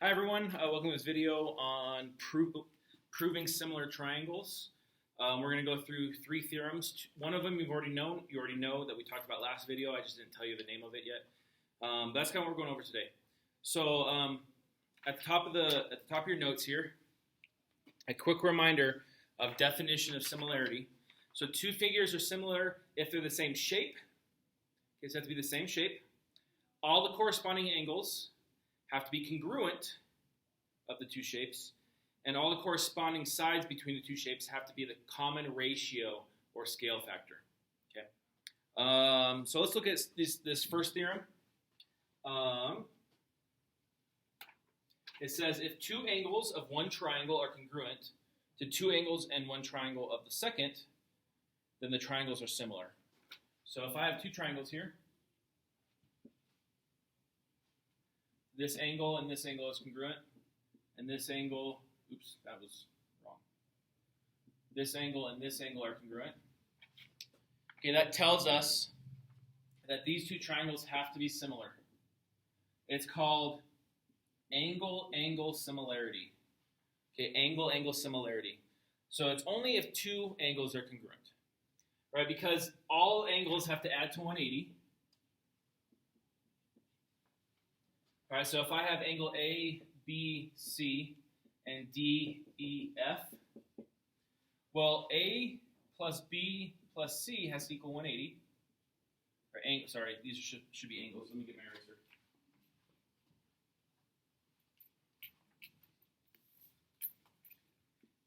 Hi everyone, welcome to this video on proving similar triangles. We're going to go through three theorems. One of them you already know that we talked about last video. I just didn't tell you the name of it yet. That's kind of what we're going over today. So at the top of your notes here, a quick reminder of definition of similarity. So two figures are similar if they're the same shape. Okay, so they have to be the same shape. All the corresponding angles have to be congruent of the two shapes, and all the corresponding sides between the two shapes have to be the common ratio or scale factor. Okay. So let's look at this first theorem. It says if two angles of one triangle are congruent to two angles and one triangle of the second, then the triangles are similar. So if I have two triangles here, this angle and this angle is congruent, and this angle, oops, that was wrong. This angle and this angle are congruent. Okay, that tells us that these two triangles have to be similar. It's called angle-angle similarity. Okay, angle-angle similarity. So it's only if two angles are congruent, right? Because all angles have to add to 180. All right, so if I have angle A, B, C, and D, E, F, well, A plus B plus C has to equal 180. Or sorry, these should be angles. Let me get my eraser.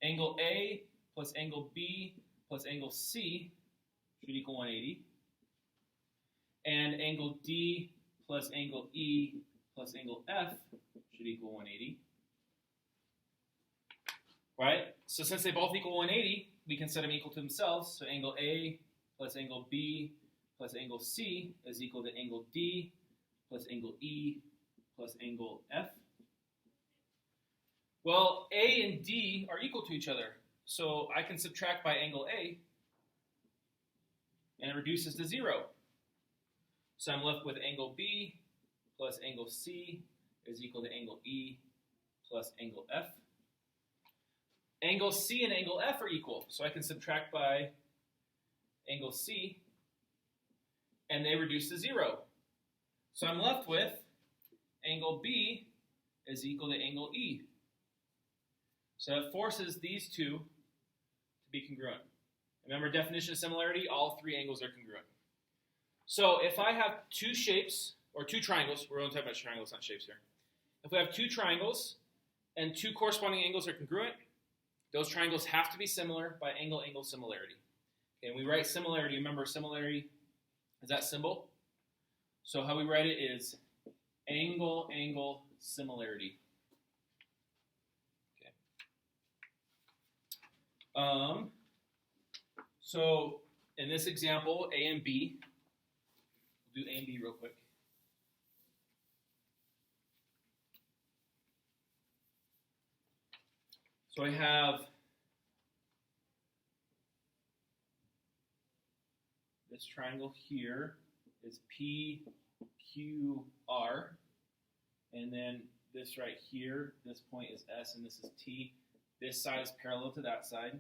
Angle A plus angle B plus angle C should equal 180. And angle D plus angle E plus angle F should equal 180. Right? So since they both equal 180, we can set them equal to themselves. So angle A plus angle B plus angle C is equal to angle D plus angle E plus angle F. Well, A and D are equal to each other. So I can subtract by angle A, and it reduces to 0. So I'm left with angle B plus angle C is equal to angle E plus angle F. Angle C and angle F are equal, so I can subtract by angle C, and they reduce to 0. So I'm left with angle B is equal to angle E. So it forces these two to be congruent. Remember, definition of similarity, all three angles are congruent. So if I have two shapes, or two triangles, we're only talking about triangles, not shapes here. If we have two triangles and two corresponding angles are congruent, those triangles have to be similar by angle-angle similarity. Okay, and we write similarity, remember similarity is that symbol? So how we write it is angle-angle similarity. Okay. So in this example, A and B, we'll do A and B real quick. So I have this triangle here is PQR, and then this right here, this point is S and this is T. This side is parallel to that side.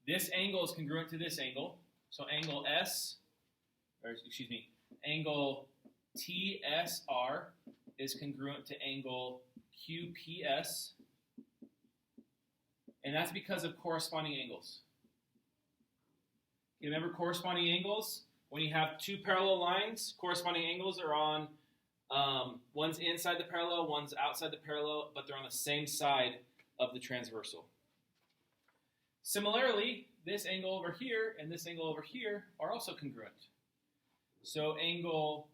This angle is congruent to this angle. So angle angle TSR is congruent to angle QPS. And that's because of corresponding angles. You remember corresponding angles? When you have two parallel lines, corresponding angles are on, one's inside the parallel, one's outside the parallel, but they're on the same side of the transversal. Similarly, this angle over here and this angle over here are also congruent. So angle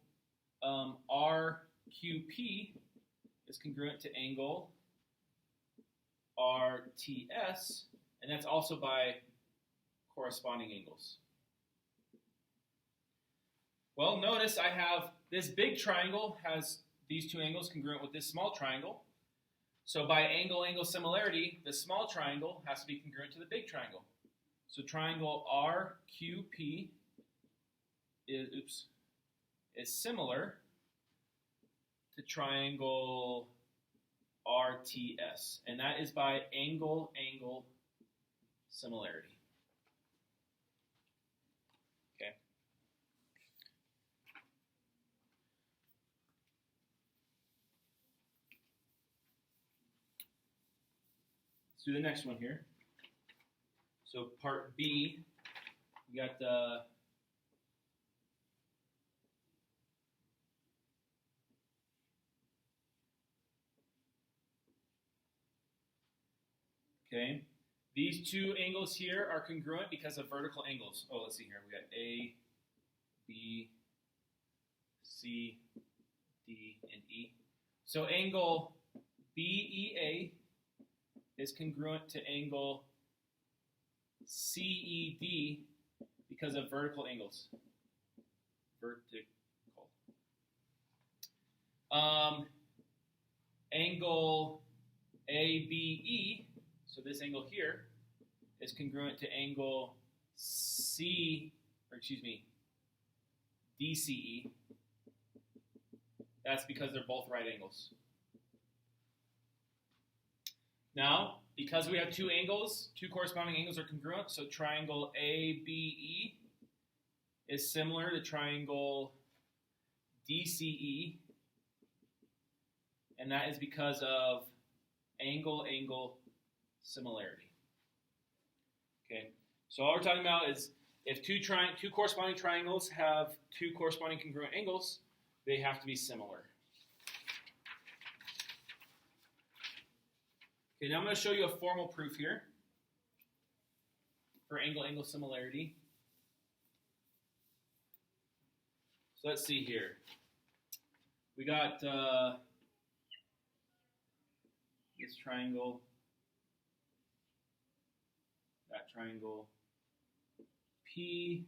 RQP is congruent to angle RTS, and that's also by corresponding angles. Well, notice I have this big triangle has these two angles congruent with this small triangle. So by angle-angle similarity, the small triangle has to be congruent to the big triangle. So triangle RQP is similar to triangle RTS, and that is by angle-angle similarity. Okay. Let's do the next one here. So part B, we got the okay. These two angles here are congruent because of vertical angles. Oh, let's see here. We got A, B, C, D, and E. So angle BEA is congruent to angle CED because of vertical angles. Vertical. Angle ABE, so this angle here, is congruent to angle DCE. That's because they're both right angles. Now, because we have two angles, two corresponding angles are congruent, so triangle ABE is similar to triangle DCE, and that is because of angle-angle similarity. Okay, so all we're talking about is if two corresponding triangles have two corresponding congruent angles, they have to be similar. Okay, now I'm going to show you a formal proof here for angle-angle similarity. So let's see here. We got this triangle, that triangle, PRST.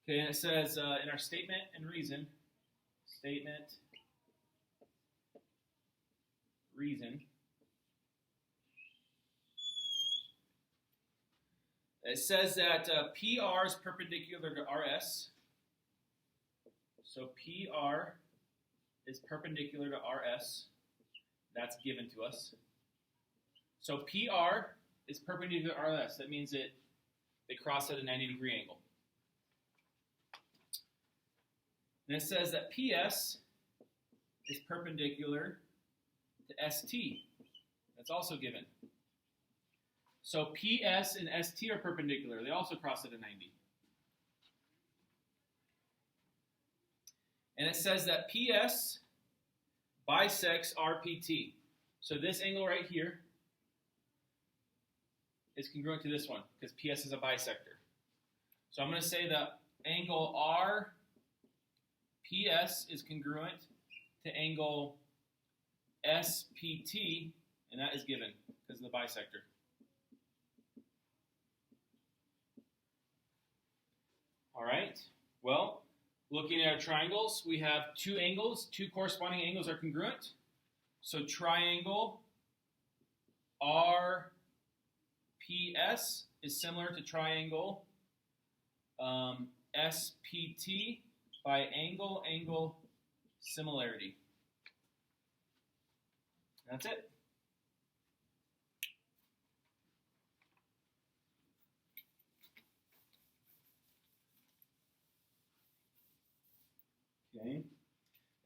Okay, and it says in our statement and reason, it says that PR is perpendicular to RS. So PR is perpendicular to RS. That's given to us. So PR is perpendicular to RS. That means they cross at a 90-degree angle. And it says that PS is perpendicular to ST. That's also given. So PS and ST are perpendicular. They also cross at a 90. And it says that PS bisects RPT. So this angle right here is congruent to this one because PS is a bisector. So I'm going to say that angle RPS is congruent to angle SPT, and that is given because of the bisector. All right, well, looking at our triangles, we have two angles. Two corresponding angles are congruent. So triangle RPS is similar to triangle SPT by angle-angle similarity. That's it. Okay.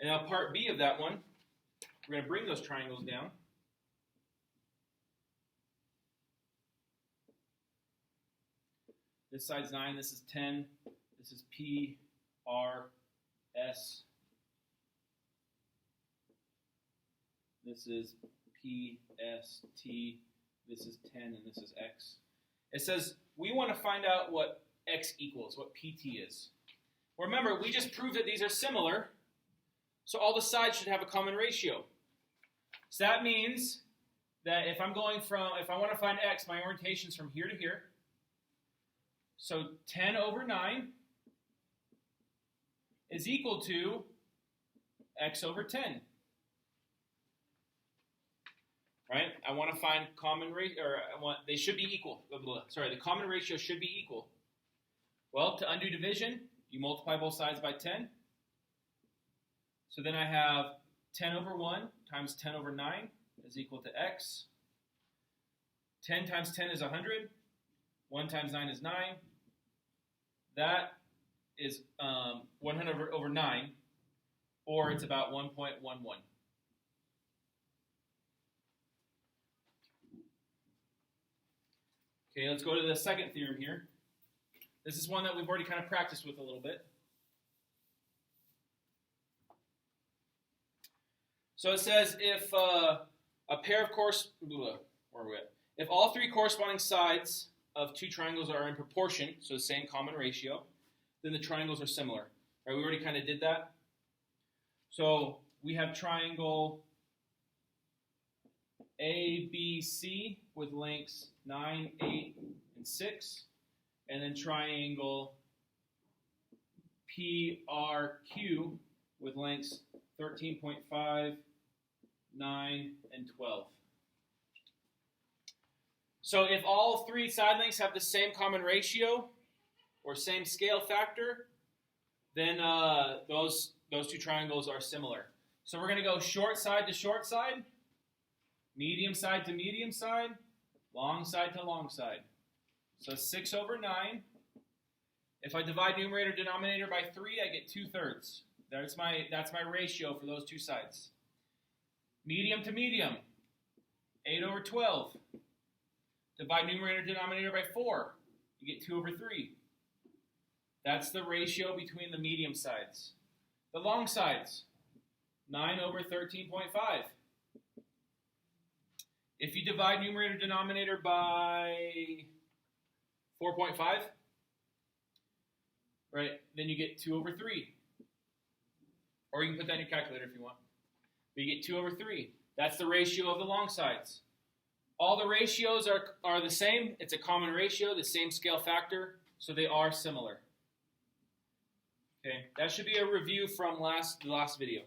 And now part B of that one, we're going to bring those triangles down. This side's 9, this is 10, this is P, R, S. This is P, S, T, this is 10, and this is X. It says we want to find out what X equals, what PT is. Remember, we just proved that these are similar, so all the sides should have a common ratio. So that means that if I want to find X, my orientation is from here to here. So 10 over 9 is equal to X over 10. Right? I want to find common ratio, they should be equal. Sorry, the common ratio should be equal. Well, to undo division, you multiply both sides by 10. So then I have 10 over 1 times 10 over 9 is equal to x. 10 times 10 is 100. 1 times 9 is 9. That is 100 over 9, or it's about 1.11. Okay, let's go to the second theorem here. This is one that we've already kind of practiced with a little bit. So it says if a pair of if all three corresponding sides of two triangles are in proportion, so the same common ratio, then the triangles are similar. Right? We already kind of did that. So we have triangle ABC with lengths 9, 8, and 6, and then triangle PRQ with lengths 13.5, 9, and 12. So if all three side lengths have the same common ratio or same scale factor, then those two triangles are similar. So we're going to go short side to short side, medium side to medium side, long side to long side. So 6 over 9. If I divide numerator denominator by 3, I get 2/3. That's my ratio for those two sides. Medium to medium, 8 over 12. Divide numerator denominator by 4, you get 2 over 3. That's the ratio between the medium sides. The long sides, 9 over 13.5. If you divide numerator denominator by 4.5, right, then you get 2 over 3. Or you can put that in your calculator if you want. But you get 2 over 3. That's the ratio of the long sides. All the ratios are the same. It's a common ratio, the same scale factor, so they are similar. Okay, that should be a review from the last video.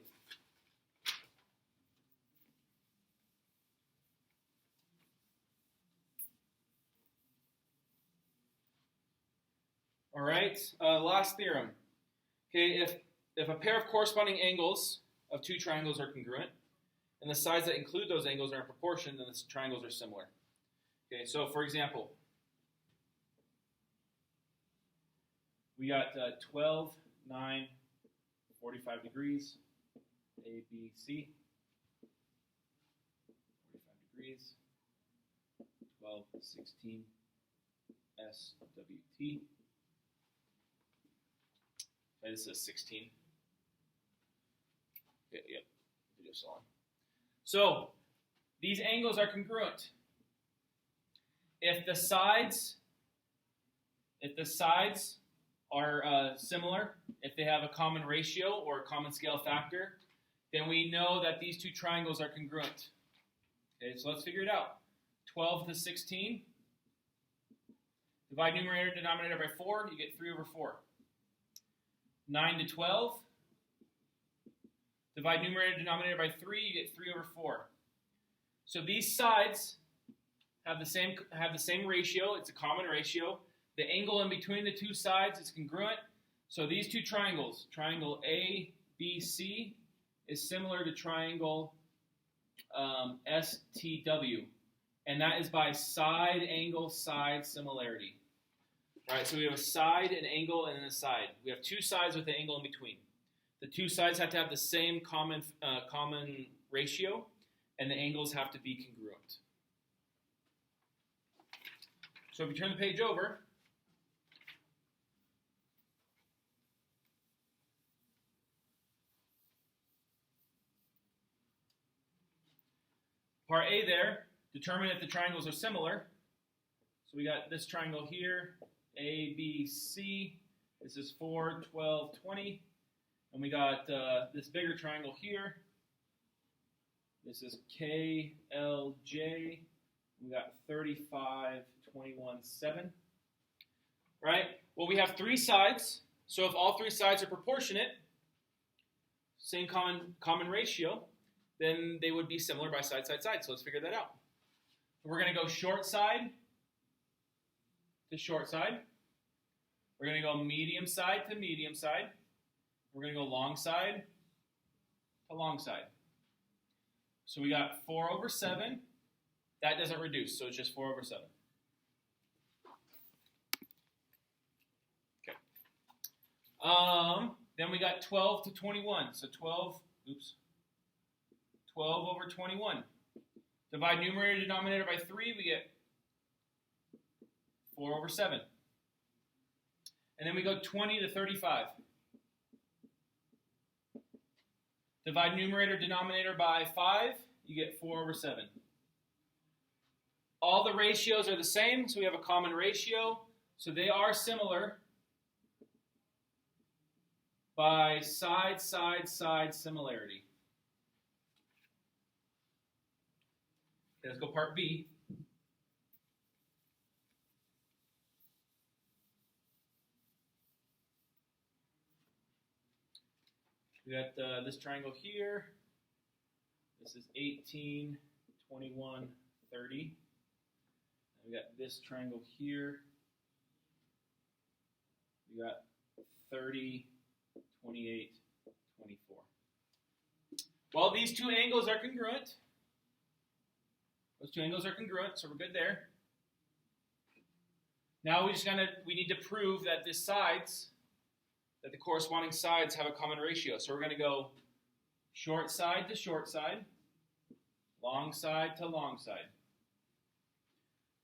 All right, last theorem. Okay, if a pair of corresponding angles of two triangles are congruent, and the sides that include those angles are in proportion, then the triangles are similar. Okay, so for example, we got 12, 9, 45 degrees, A, B, C, 45 degrees, 12, 16, S, W, T. Okay, this is 16. Yep, video still on. So, these angles are congruent. If the sides are similar, if they have a common ratio or a common scale factor, then we know that these two triangles are congruent. Okay, so let's figure it out. 12 to 16. Divide numerator denominator by 4, you get 3 over 4. 9 to 12. Divide numerator denominator by 3, you get 3 over 4. So these sides have the same ratio. It's a common ratio. The angle in between the two sides is congruent. So these two triangles, triangle ABC, is similar to triangle STW, and that is by side angle side similarity. All right, so we have a side, an angle, and then a side. We have two sides with an angle in between. The two sides have to have the same common ratio, and the angles have to be congruent. So if you turn the page over, part A there, determine if the triangles are similar. So we got this triangle here, A, B, C. This is 4, 12, 20. And we got this bigger triangle here. This is K, L, J. We got 35, 21, 7. Right? Well, we have three sides. So if all three sides are proportionate, same common ratio, then they would be similar by side, side, side. So let's figure that out. We're going to go short side to short side. We're going to go medium side to medium side. We're going to go long side to long side. So we got 4 over 7. That doesn't reduce, so it's just 4 over 7. Okay. Then we got 12 to 21. So 12 over 21. Divide numerator and denominator by 3, we get 4 over 7. And then we go 20 to 35. Divide numerator and denominator by 5, you get 4 over 7. All the ratios are the same, so we have a common ratio. So they are similar by side, side, side similarity. Okay, let's go part B. We got this triangle here. This is 18, 21, 30. And we got this triangle here. We got 30, 28, 24. Well, these two angles are congruent. Those two angles are congruent, so we're good there. Now we need to prove that the corresponding sides have a common ratio. So we're going to go short side to short side, long side to long side.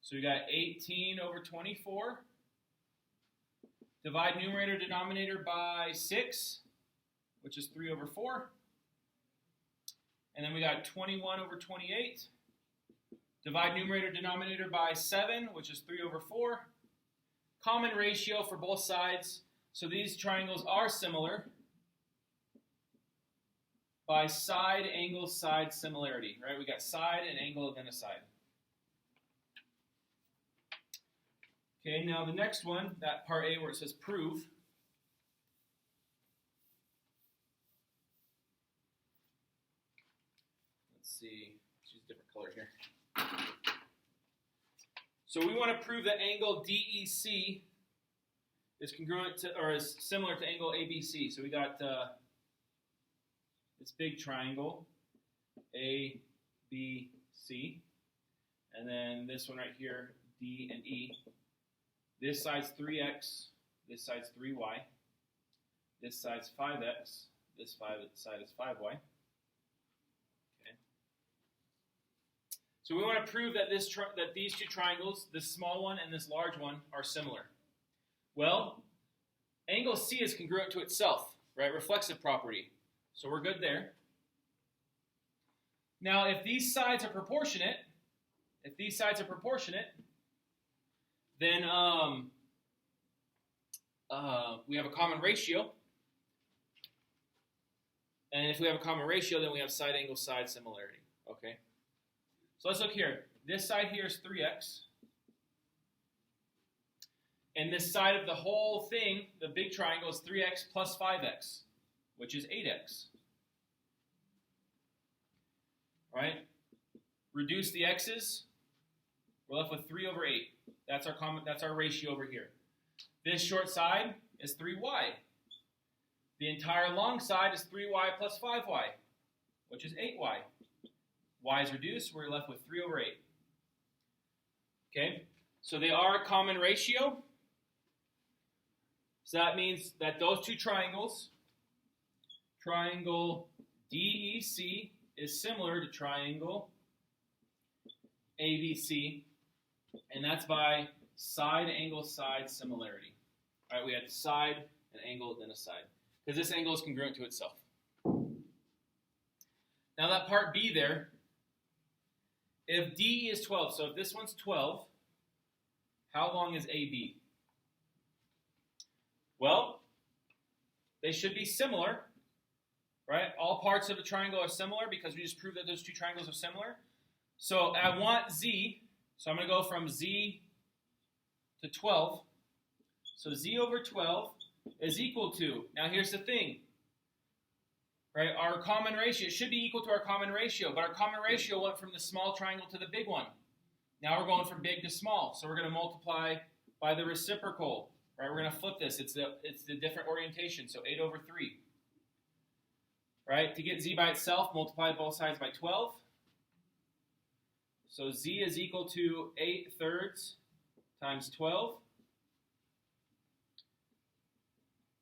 So we got 18 over 24. Divide numerator denominator by 6, which is 3 over 4. And then we got 21 over 28. Divide numerator denominator by 7, which is 3 over 4. Common ratio for both sides. So these triangles are similar by side, angle, side similarity, right? We got side and angle and then a side. Okay, now the next one, that part A where it says prove. Let's see, let's use a different color here. So we want to prove that angle DEC is congruent to, or is similar to angle ABC. So we got this big triangle, ABC, and then this one right here, D and E. This side's 3x, this side's 3y, this side's 5x, this side is 5y. Okay. So we want to prove that that these two triangles, this small one and this large one, are similar. Well, angle C is congruent to itself, right? Reflexive property. So we're good there. Now, if these sides are proportionate, then we have a common ratio. And if we have a common ratio, then we have side, angle, side similarity. Okay. So let's look here. This side here is 3x. And this side of the whole thing, the big triangle, is 3x plus 5x, which is 8x. All right? Reduce the x's. We're left with 3 over 8. That's our ratio over here. This short side is 3y. The entire long side is 3y plus 5y, which is 8y. Y is reduced. We're left with 3 over 8. Okay? So they are a common ratio. So that means that those two triangles, triangle DEC is similar to triangle ABC, and that's by side, angle, side similarity. All right, we had side, an angle, then a side, because this angle is congruent to itself. Now that part B there, if DE is 12, so if this one's 12, how long is AB? Well, they should be similar, right? All parts of a triangle are similar because we just proved that those two triangles are similar. So I want Z, so I'm going to go from Z to 12. So Z over 12 is equal to, now here's the thing, right? Our common ratio, it should be equal to our common ratio, but our common ratio went from the small triangle to the big one. Now we're going from big to small, so we're going to multiply by the reciprocal. Right, we're going to flip this. It's the different orientation, so 8 over 3. Right, to get z by itself, multiply both sides by 12. So z is equal to 8/3 times 12.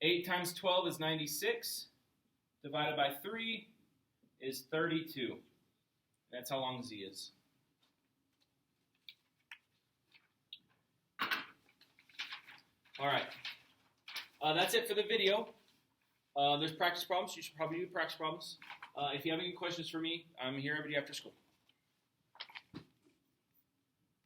8 times 12 is 96. Divided by 3 is 32. That's how long z is. All right. That's it for the video. There's practice problems. You should probably do practice problems. If you have any questions for me, I'm here every day after school.